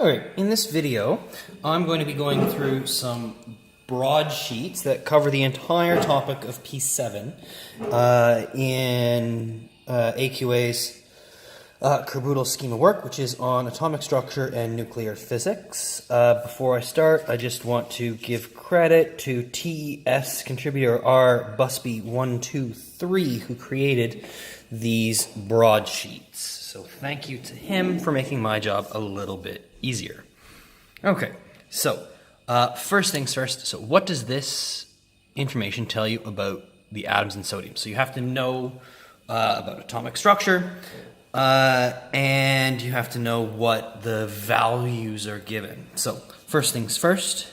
Alright, in this video, I'm going to be going through some broadsheets that cover the entire topic of P7 in AQA's caboodle scheme of work, which is on atomic structure and nuclear physics. Before I start, I just want to give credit to TES contributor R. Busby123, who created these broadsheets. So thank you to him for making my job a little bit easier. Okay, so first things first, so what does this information tell you about the atoms in sodium? So you have to know about atomic structure, and you have to know what the values are given. So first things first,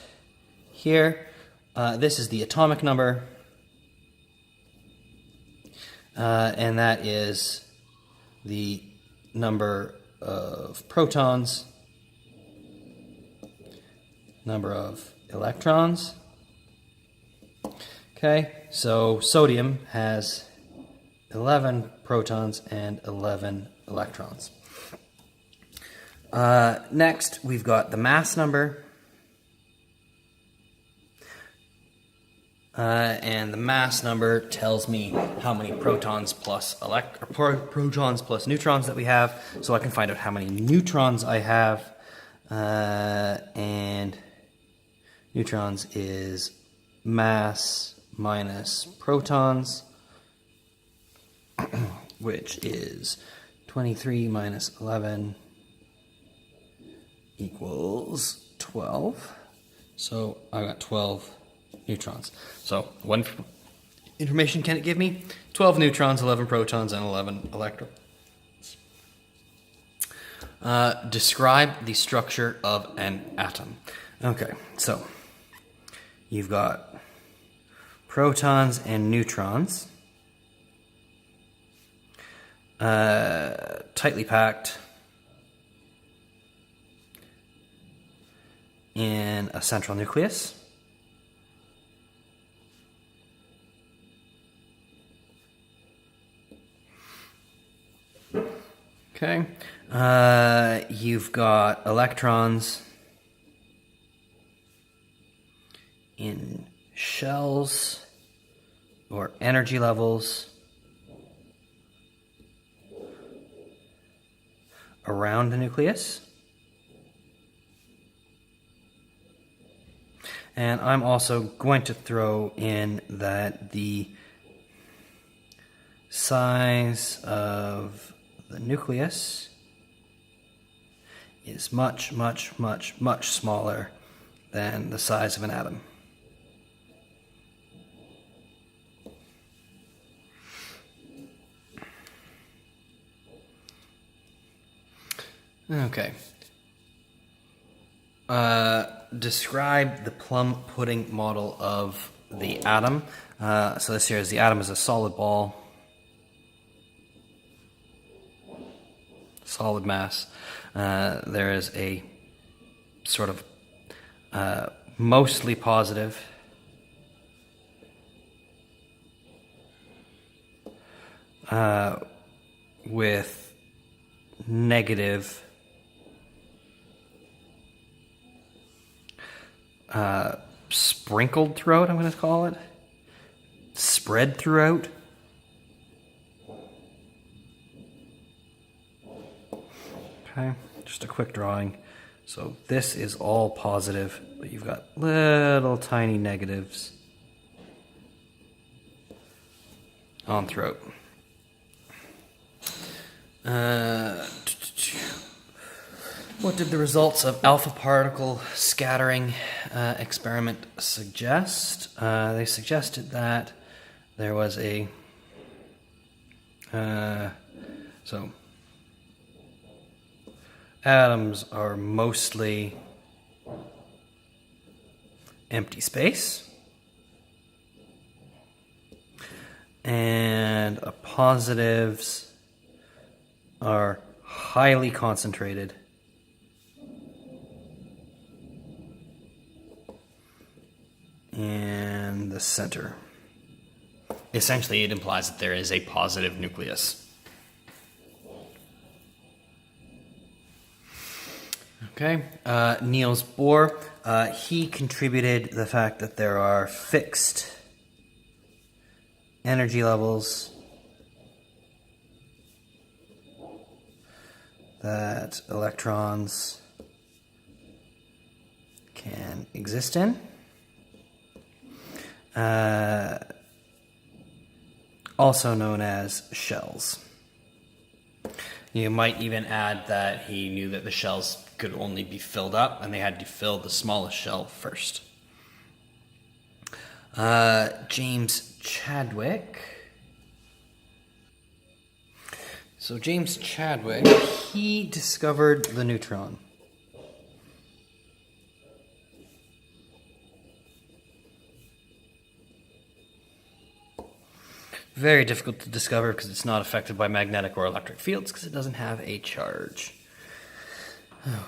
here, this is the atomic number, and that is the number of protons, number of electrons. Okay, so sodium has 11 protons and 11 electrons. Next, we've got the mass number. And the mass number tells me how many protons plus protons plus neutrons that we have, so I can find out how many neutrons I have. And neutrons is mass minus protons, which is 23 minus 11 equals 12. So I got 12 neutrons. So what information can it give me? 12 neutrons, 11 protons, and 11 electrons. Describe the structure of an atom. Okay, so you've got protons and neutrons, tightly packed in a central nucleus. Okay, you've got electrons in shells or energy levels around the nucleus. And I'm also going to throw in that the size of the nucleus is much, much, much, much smaller than the size of an atom. Okay. Describe the plum pudding model of the atom. So this here is the atom is a solid ball. Solid mass. There is a sort of mostly positive with negative sprinkled throughout, I'm going to call it. Spread throughout. Okay, just a quick drawing. So this is all positive, but you've got little tiny negatives on throughout. What did the results of alpha particle scattering experiment suggest? They suggested that there was a so atoms are mostly empty space, and positives are highly concentrated in the center. Essentially, it implies that there is a positive nucleus. Okay, Niels Bohr, he contributed the fact that there are fixed energy levels that electrons can exist in. Also known as shells. You might even add that he knew that the shells could only be filled up and they had to fill the smallest shell first. James Chadwick. So James Chadwick, he discovered the neutron. Very difficult to discover because it's not affected by magnetic or electric fields because it doesn't have a charge.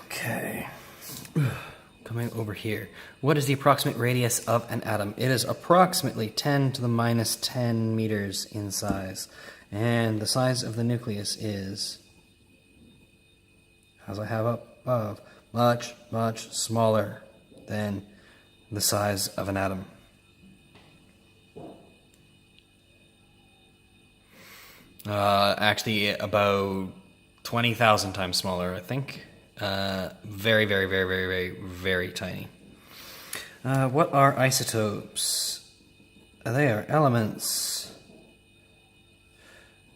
Okay. Coming over here. What is the approximate radius of an atom? It is approximately 10 to the minus 10 meters in size. And the size of the nucleus is, as I have up above, much, much smaller than the size of an atom. Actually, about 20,000 times smaller, I think. Very, very, very, very, very, very tiny. What are isotopes? They are elements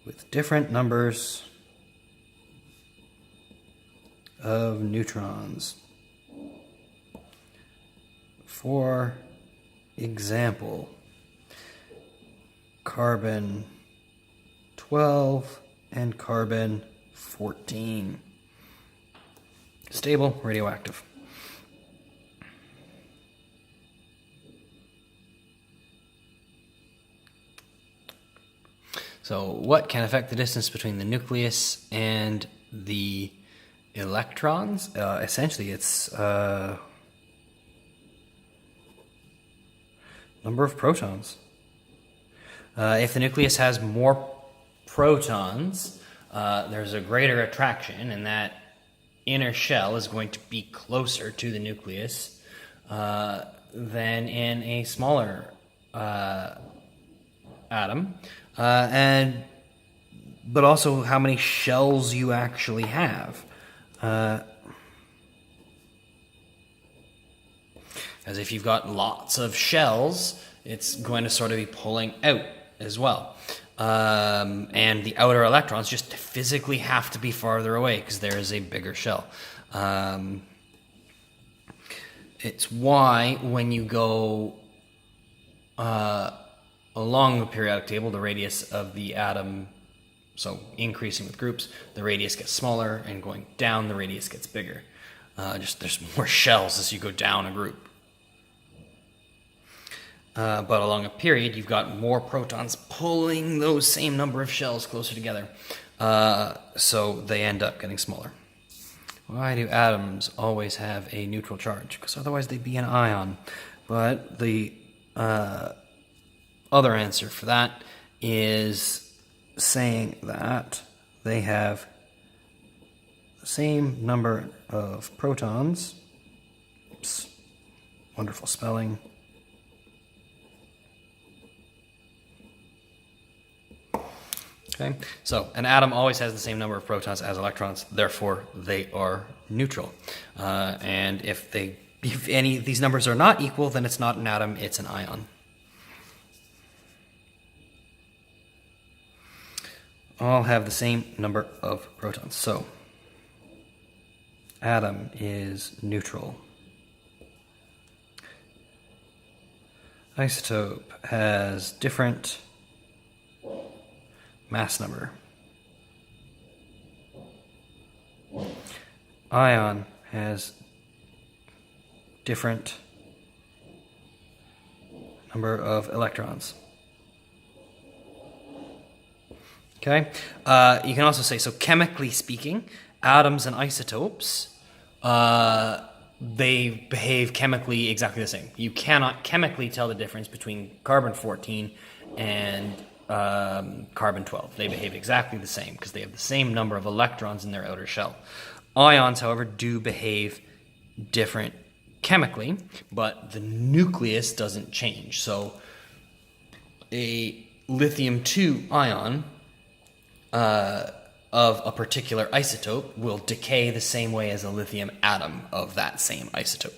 with different numbers of neutrons. For example, carbon 12 and carbon 14. Stable, radioactive. So what can affect the distance between the nucleus and the electrons? Essentially, it's number of protons. If the nucleus has more protons, there's a greater attraction, and that inner shell is going to be closer to the nucleus than in a smaller atom. But also how many shells you actually have. As if you've got lots of shells, it's going to sort of be pulling out as well. And the outer electrons just physically have to be farther away because there is a bigger shell. It's why when you go along the periodic table, the radius of the atom, so increasing with groups, the radius gets smaller, and going down, the radius gets bigger. Just there's more shells as you go down a group. But along a period, you've got more protons pulling those same number of shells closer together. So they end up getting smaller. Why do atoms always have a neutral charge? Because otherwise they'd be an ion. But the other answer for that is saying that they have the same number of protons. Oops, wonderful spelling. Okay, so an atom always has the same number of protons as electrons, therefore they are neutral. And if any of these numbers are not equal, then it's not an atom, it's an ion. All have the same number of protons. So, atom is neutral. Isotope has different mass number. Ion has different number of electrons. Okay? You can also say, so chemically speaking, atoms and isotopes, they behave chemically exactly the same. You cannot chemically tell the difference between carbon-14 and carbon-12. They behave exactly the same because they have the same number of electrons in their outer shell. Ions, however, do behave different chemically, but the nucleus doesn't change. So a lithium-2 ion of a particular isotope will decay the same way as a lithium atom of that same isotope.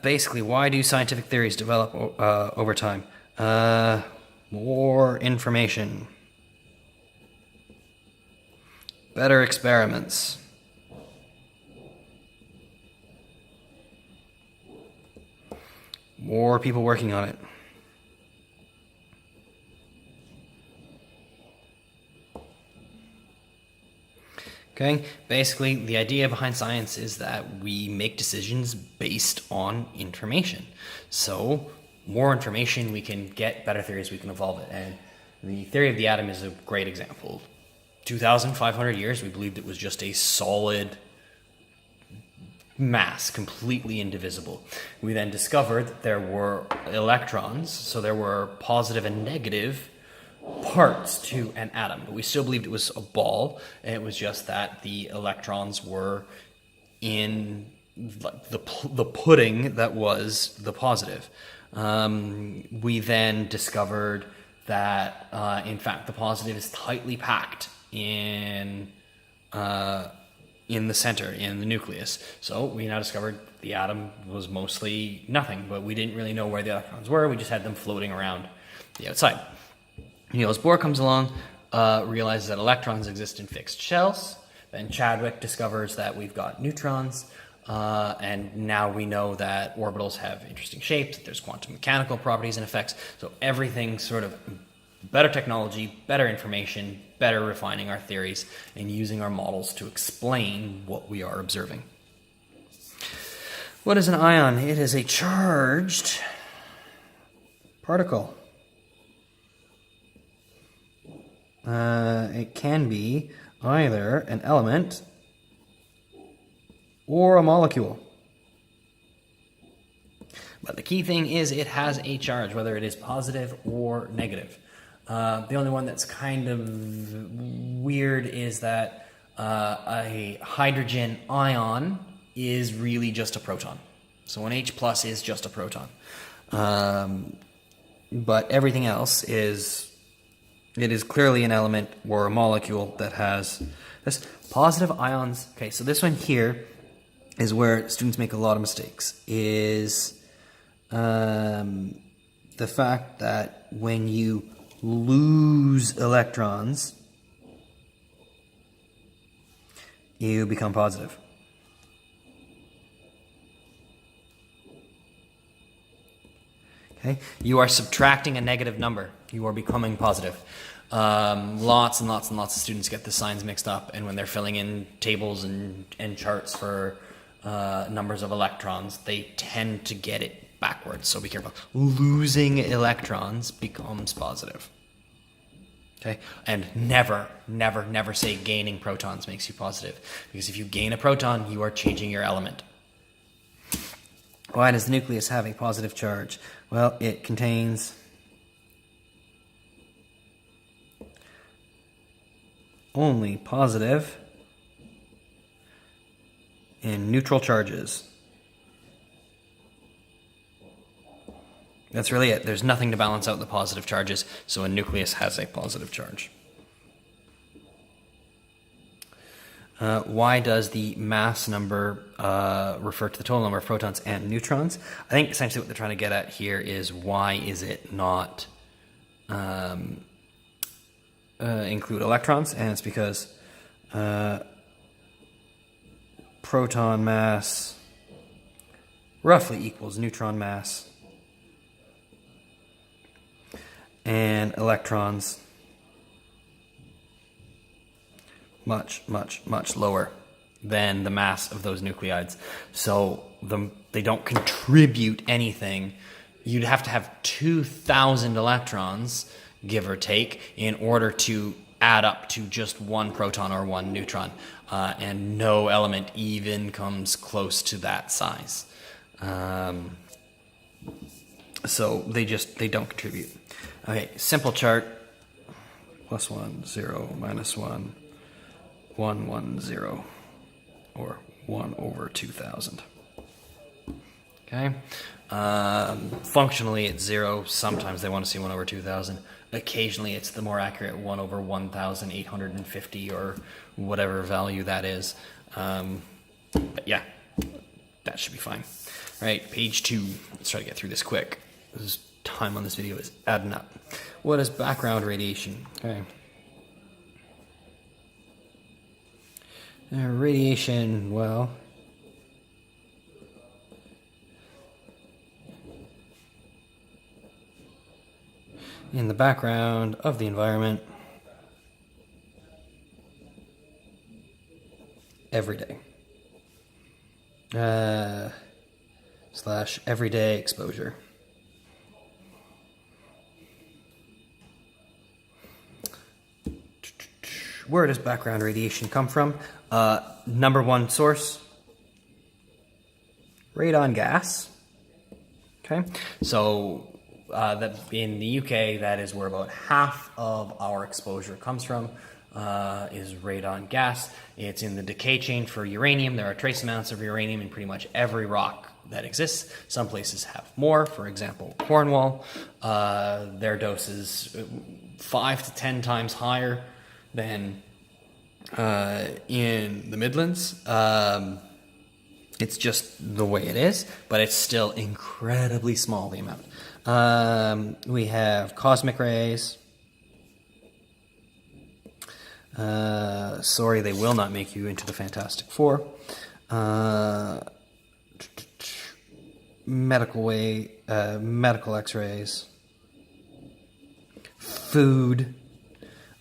Basically, why do scientific theories develop over time? More information, better experiments, more people working on it. Okay, basically the idea behind science is that we make decisions based on information. So more information, we can get better theories, we can evolve it. And the theory of the atom is a great example. 2,500 years, we believed it was just a solid mass, completely indivisible. We then discovered that there were electrons, so there were positive and negative parts to an atom, but we still believed it was a ball, and it was just that the electrons were in the pudding that was the positive. We then discovered that, in fact, the positive is tightly packed in the center, in the nucleus. So we now discovered the atom was mostly nothing, but we didn't really know where the electrons were. We just had them floating around the outside. Niels Bohr comes along, realizes that electrons exist in fixed shells. Then Chadwick discovers that we've got neutrons, and now we know that orbitals have interesting shapes, that there's quantum mechanical properties and effects. So everything sort of better technology, better information, better refining our theories, and using our models to explain what we are observing. What is an ion? It is a charged particle. It can be either an element or a molecule. But the key thing is it has a charge, whether it is positive or negative. The only one that's kind of weird is that a hydrogen ion is really just a proton. So an H plus is just a proton. But everything else is... It is clearly an element or a molecule that has this positive ions. Okay, so this one here is where students make a lot of mistakes, is the fact that when you lose electrons, you become positive. Okay? You are subtracting a negative number. You are becoming positive. Lots and lots and lots of students get the signs mixed up, and when they're filling in tables and charts for numbers of electrons, they tend to get it backwards. So be careful. Losing electrons becomes positive. Okay? And never, never, never say gaining protons makes you positive. Because if you gain a proton, you are changing your element. Why does the nucleus have a positive charge? Well, it contains only positive and neutral charges. That's really it. There's nothing to balance out the positive charges, so a nucleus has a positive charge. Why does the mass number refer to the total number of protons and neutrons? I think essentially what they're trying to get at here is why is it not include electrons, and it's because proton mass roughly equals neutron mass, and electrons much, much, much lower than the mass of those nuclides. So they don't contribute anything. You'd have to have 2,000 electrons, give or take, in order to add up to just one proton or one neutron. And no element even comes close to that size. So they don't contribute. Okay, simple chart. +1, 0, -1, 110, or 1 over 2,000. Okay. Functionally, it's 0. Sometimes they want to see 1 over 2,000. Occasionally, it's the more accurate 1 over 1,850 or whatever value that is. But yeah, that should be fine. All right, page 2. Let's try to get through this quick. This time on this video is adding up. What is background radiation? Okay. Radiation, well, in the background of the environment every day. / everyday exposure. Where does background radiation come from? Number one source, radon gas. Okay, so that in the UK, that is where about half of our exposure comes from, is radon gas. It's in the decay chain for uranium. There are trace amounts of uranium in pretty much every rock that exists. Some places have more. For example, Cornwall, their dose is 5 to 10 times higher than in the Midlands. It's just the way it is, but it's still incredibly small, the amount. We have cosmic rays. Sorry, they will not make you into the Fantastic Four. Medical X-rays. Food.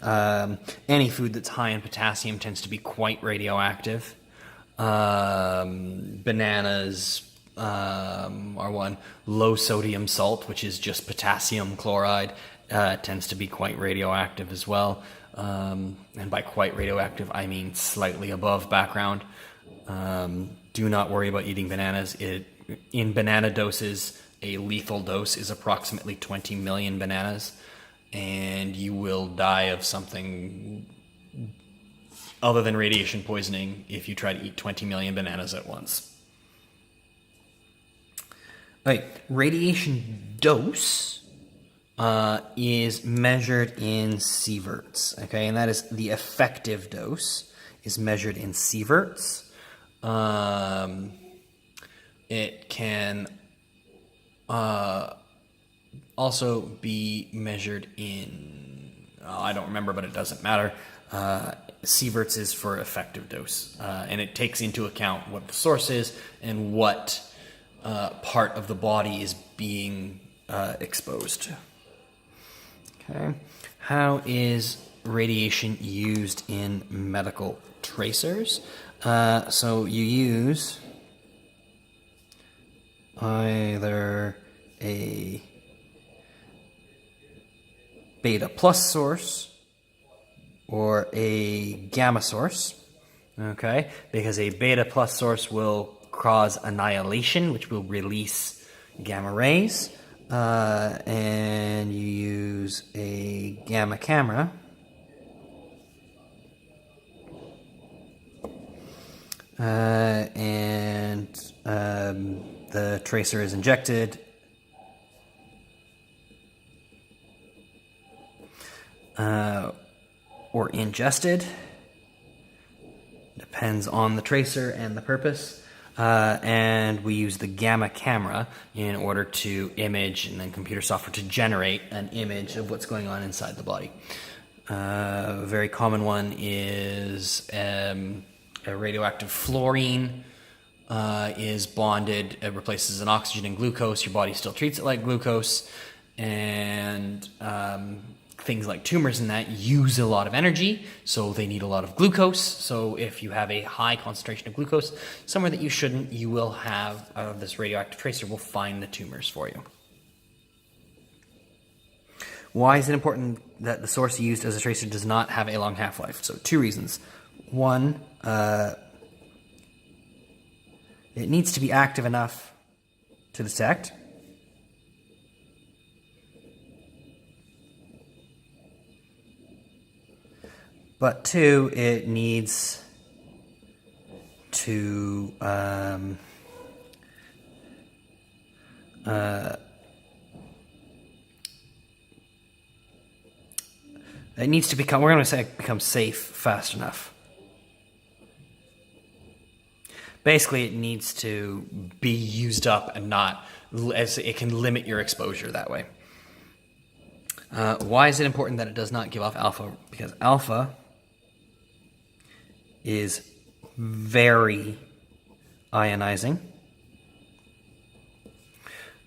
Any food that's high in potassium tends to be quite radioactive. Bananas are one. Low sodium salt, which is just potassium chloride, tends to be quite radioactive as well. And by quite radioactive, I mean slightly above background. Do not worry about eating bananas. In banana doses, a lethal dose is approximately 20 million bananas, and you will die of something other than radiation poisoning if you try to eat 20 million bananas at once. Right, radiation dose is measured in sieverts, okay, and that is the effective dose is measured in sieverts. It can also be measured in, I don't remember, but it doesn't matter. Sieverts is for effective dose, and it takes into account what the source is and what part of the body is being exposed. Okay. How is radiation used in medical tracers? So you use either a beta plus source or a gamma source, okay? Because a beta plus source will cause annihilation, which will release gamma rays, and you use a gamma camera, and the tracer is injected or ingested, depends on the tracer and the purpose, and we use the gamma camera in order to image, and then computer software to generate an image of what's going on inside the body. A very common one is a radioactive fluorine is bonded, it replaces an oxygen and glucose. Your body still treats it like glucose, and things like tumors and that use a lot of energy, so they need a lot of glucose. So if you have a high concentration of glucose somewhere that you shouldn't, you will have this radioactive tracer will find the tumors for you. Why is it important that the source used as a tracer does not have a long half-life? So 2 reasons. One, it needs to be active enough to detect. But two, it needs to it needs to become, we're going to say, become safe fast enough. Basically, it needs to be used up and not, as it can limit your exposure that way. Why is it important that it does not give off alpha? Because alpha is very ionizing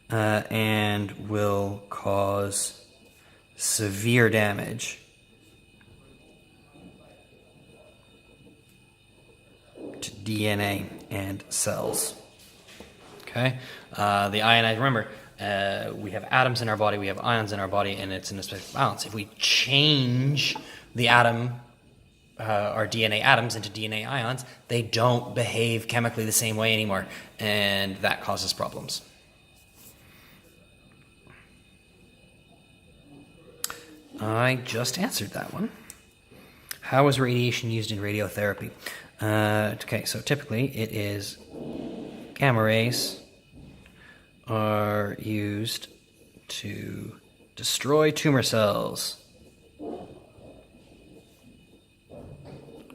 and will cause severe damage to DNA and cells. Okay, the ionized. Remember, we have atoms in our body, we have ions in our body, and it's in a specific balance. If we change the atom, our DNA atoms into DNA ions, they don't behave chemically the same way anymore, and that causes problems. I just answered that one. How is radiation used in radiotherapy? Okay, so typically it is gamma rays are used to destroy tumor cells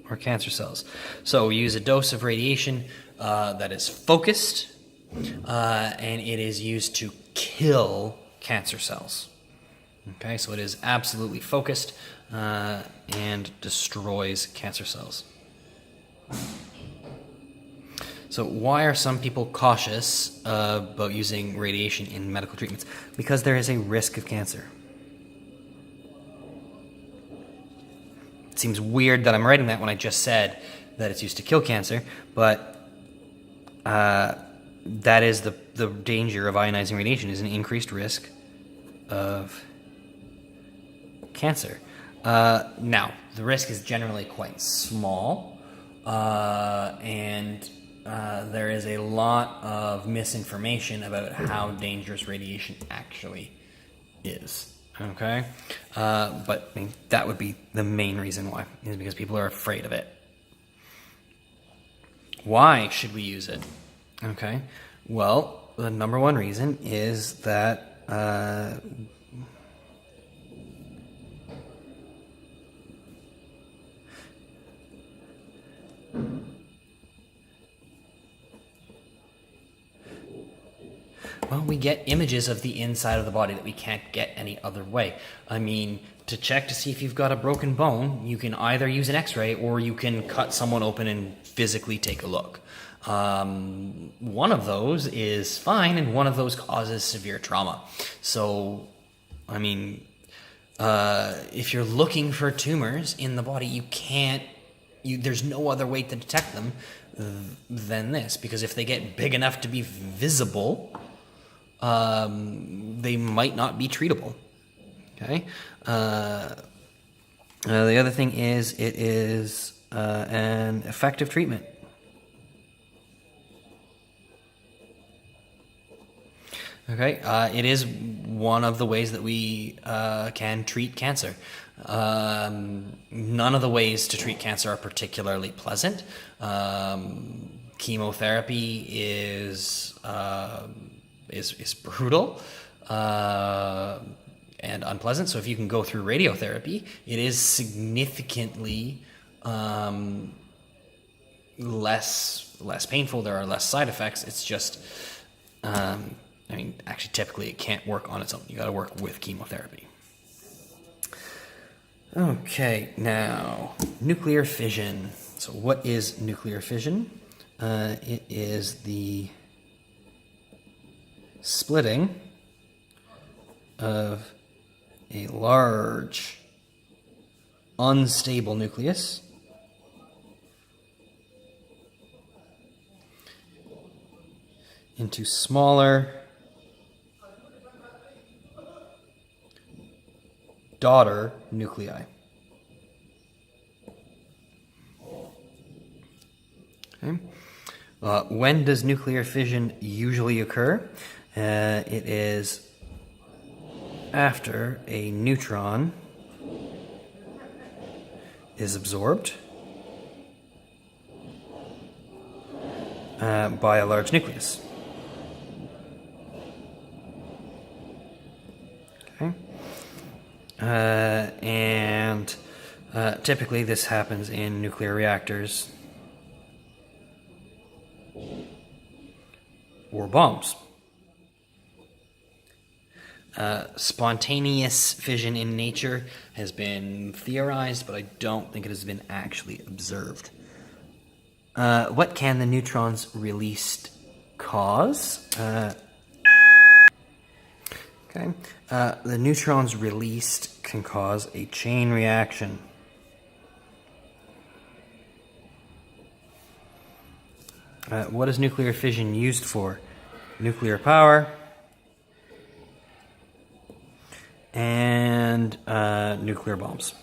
or cancer cells. So we use a dose of radiation that is focused, and it is used to kill cancer cells. Okay, so it is absolutely focused and destroys cancer cells. So why are some people cautious about using radiation in medical treatments? Because there is a risk of cancer. It seems weird that I'm writing that when I just said that it's used to kill cancer, but that is the danger of ionizing radiation, is an increased risk of cancer. Now, the risk is generally quite small, and there is a lot of misinformation about how dangerous radiation actually is. Okay? But I mean, that would be the main reason why, is because people are afraid of it. Why should we use it? Okay? Well, the number one reason is that we get images of the inside of the body that we can't get any other way. I mean, to check to see if you've got a broken bone, you can either use an x-ray or you can cut someone open and physically take a look. One of those is fine, and one of those causes severe trauma. So, I mean, if you're looking for tumors in the body, there's no other way to detect them than this, because if they get big enough to be visible, they might not be treatable. Okay. The other thing is, it is an effective treatment. Okay. It is one of the ways that we can treat cancer. None of the ways to treat cancer are particularly pleasant. Chemotherapy is brutal and unpleasant. So if you can go through radiotherapy, it is significantly less painful. There are less side effects. It's just, actually, typically it can't work on its own. You got to work with chemotherapy. Okay, now nuclear fission. So what is nuclear fission? It is the splitting of a large unstable nucleus into smaller daughter nuclei. Okay. When does nuclear fission usually occur? It is after a neutron is absorbed by a large nucleus. Okay. And typically this happens in nuclear reactors or bombs. Spontaneous fission in nature has been theorized, but I don't think it has been actually observed. What can the neutrons released cause? The neutrons released can cause a chain reaction. What is nuclear fission used for? Nuclear power and nuclear bombs.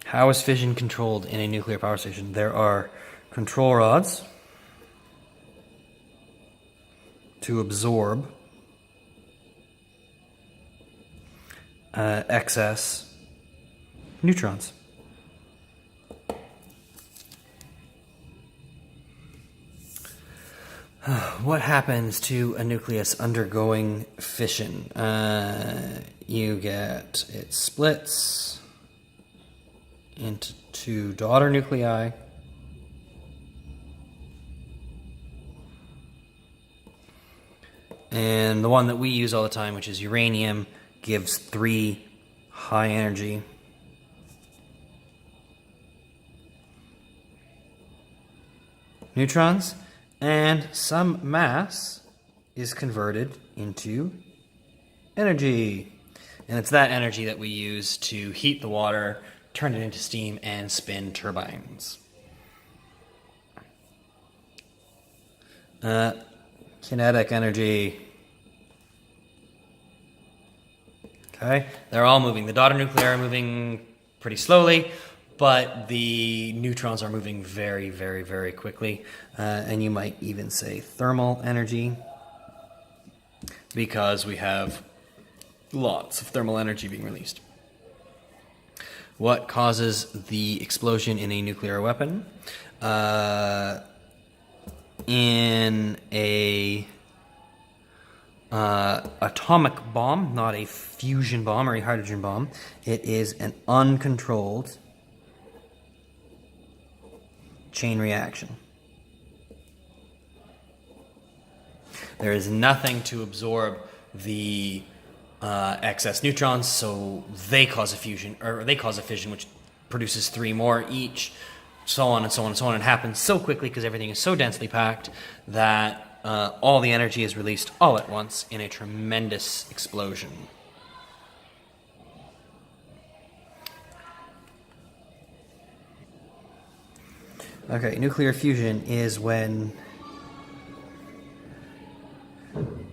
How is fission controlled in a nuclear power station? There are control rods to absorb excess neutrons. What happens to a nucleus undergoing fission? It splits into two daughter nuclei. And the one that we use all the time, which is uranium, gives 3 high energy neutrons, and some mass is converted into energy. And it's that energy that we use to heat the water, turn it into steam, and spin turbines. Kinetic energy. Okay, they're all moving. The daughter nuclei are moving pretty slowly, but the neutrons are moving very, very, very quickly. And you might even say thermal energy, because we have lots of thermal energy being released. What causes the explosion in a nuclear weapon? In a atomic bomb, not a fusion bomb or a hydrogen bomb, it is an uncontrolled chain reaction. There is nothing to absorb the excess neutrons, so they cause a fusion, or they cause a fission, which produces 3 more each, so on and so on and so on. It happens so quickly because everything is so densely packed that all the energy is released all at once in a tremendous explosion. Okay, nuclear fusion is when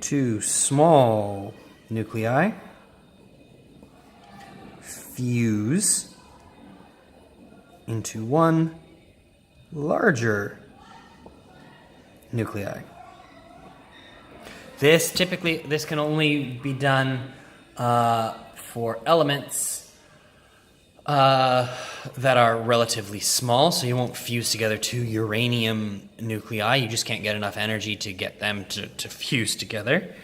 2 small nuclei fuse into 1 larger nuclei. This can only be done for elements that are relatively small, so you won't fuse together 2 uranium nuclei. You just can't get enough energy to get them to fuse together.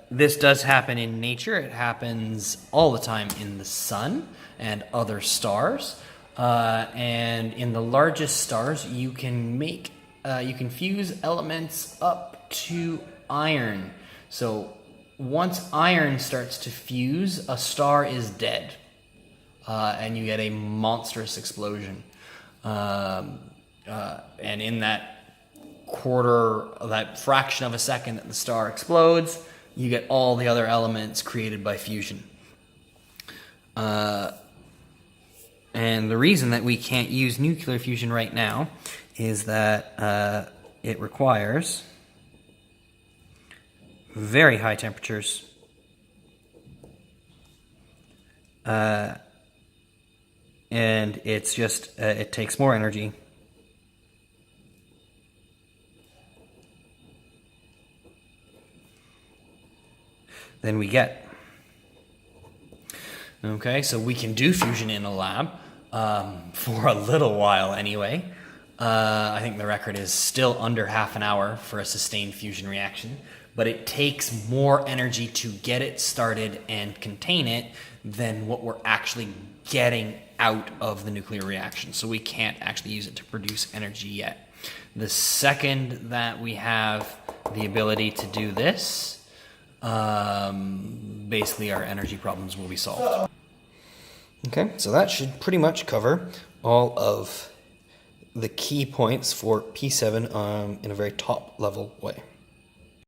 This does happen in nature. It happens all the time in the sun and other stars. And in the largest stars, you can fuse elements up to iron. So once iron starts to fuse, a star is dead. And you get a monstrous explosion. And in that that fraction of a second that the star explodes, you get all the other elements created by fusion. And the reason that we can't use nuclear fusion right now is that it requires very high temperatures, and it's just it takes more energy than we get. Okay, so we can do fusion in a lab for a little while anyway. I think the record is still under half an hour for a sustained fusion reaction, but it takes more energy to get it started and contain it than what we're actually getting out of the nuclear reaction. So we can't actually use it to produce energy yet. The second that we have the ability to do this, basically our energy problems will be solved. Okay, so that should pretty much cover all of the key points for P7 in a very top level way.